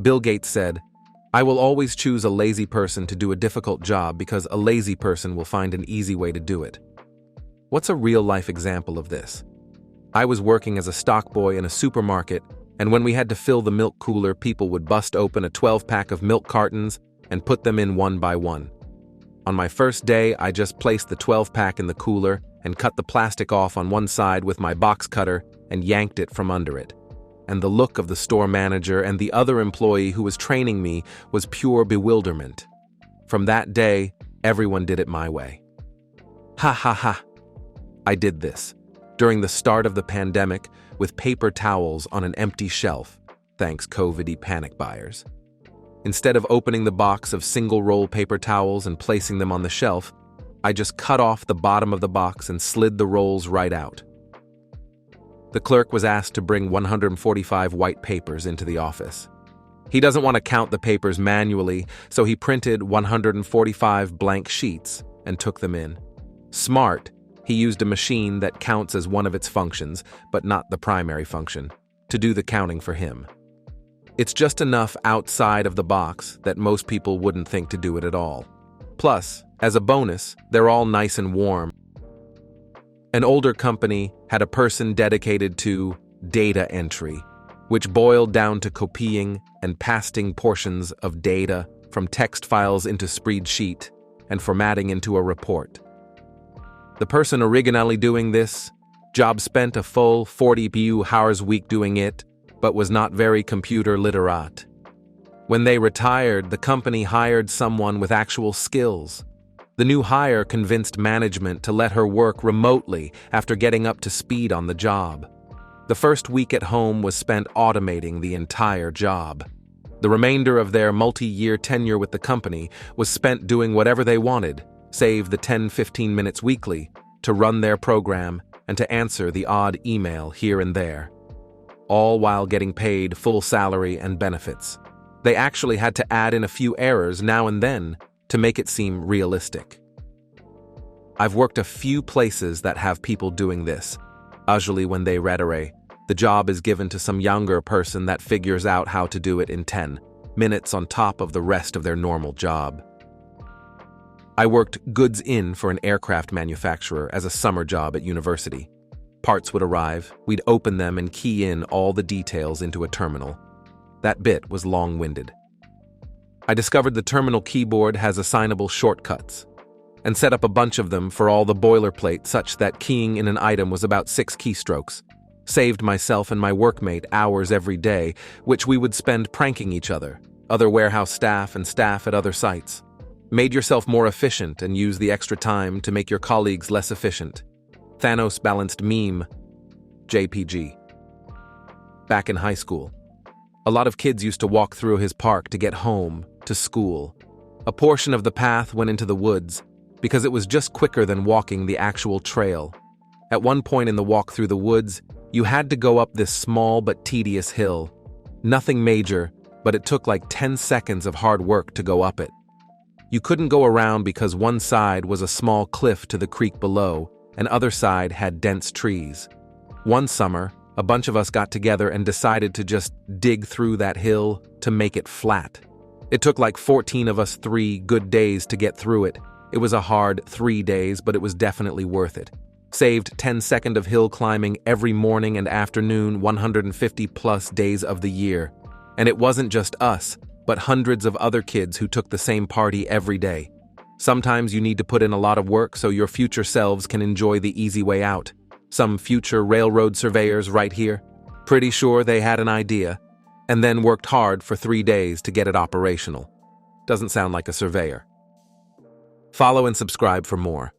Bill Gates said, "I will always choose a lazy person to do a difficult job because a lazy person will find an easy way to do it." What's a real-life example of this? I was working as a stock boy in a supermarket, and when we had to fill the milk cooler, people would bust open a 12-pack of milk cartons and put them in one by one. On my first day, I just placed the 12-pack in the cooler and cut the plastic off on one side with my box cutter and yanked it from under it. And the look of the store manager and the other employee who was training me was pure bewilderment. From that day, everyone did it my way. Ha ha ha. I did this during the start of the pandemic with paper towels on an empty shelf, thanks COVID-y panic buyers. Instead of opening the box of single-roll paper towels and placing them on the shelf, I just cut off the bottom of the box and slid the rolls right out. The clerk was asked to bring 145 white papers into the office. He doesn't want to count the papers manually, so he printed 145 blank sheets and took them in. Smart, he used a machine that counts as one of its functions, but not the primary function, to do the counting for him. It's just enough outside of the box that most people wouldn't think to do it at all. Plus, as a bonus, they're all nice and warm. An older company had a person dedicated to data entry, which boiled down to copying and pasting portions of data from text files into spreadsheet and formatting into a report. The person originally doing this job spent a full 40 hours a week doing it, but was not very computer literate. When they retired, the company hired someone with actual skills. The new hire convinced management to let her work remotely after getting up to speed on the job. The first week at home was spent automating the entire job. The remainder of their multi-year tenure with the company was spent doing whatever they wanted, save the 10-15 minutes weekly, to run their program and to answer the odd email here and there, all while getting paid full salary and benefits. They actually had to add in a few errors now and then to make it seem realistic. I've worked a few places that have people doing this. Usually when they reiterate, the job is given to some younger person that figures out how to do it in 10 minutes on top of the rest of their normal job. I worked goods in for an aircraft manufacturer as a summer job at university. Parts would arrive, we'd open them and key in all the details into a terminal. That bit was long-winded. I discovered the terminal keyboard has assignable shortcuts and set up a bunch of them for all the boilerplate such that keying in an item was about 6 keystrokes. Saved myself and my workmate hours every day, which we would spend pranking each other, other warehouse staff and staff at other sites. Made yourself more efficient and use the extra time to make your colleagues less efficient. Thanos balanced meme, JPG. Back in high school, a lot of kids used to walk through his park to get home, to school. A portion of the path went into the woods because it was just quicker than walking the actual trail. At one point in the walk through the woods, you had to go up this small but tedious hill. Nothing major, but it took like 10 seconds of hard work to go up it. You couldn't go around because one side was a small cliff to the creek below, and other side had dense trees. One summer, a bunch of us got together and decided to just dig through that hill to make it flat. It took like 14 of us 3 good days to get through it. It was a hard 3 days, but it was definitely worth it. Saved 10 seconds of hill climbing every morning and afternoon 150 plus days of the year. And it wasn't just us, but hundreds of other kids who took the same party every day. Sometimes you need to put in a lot of work so your future selves can enjoy the easy way out. Some future railroad surveyors right here, pretty sure they had an idea, and then worked hard for 3 days to get it operational. Doesn't sound like a surveyor. Follow and subscribe for more.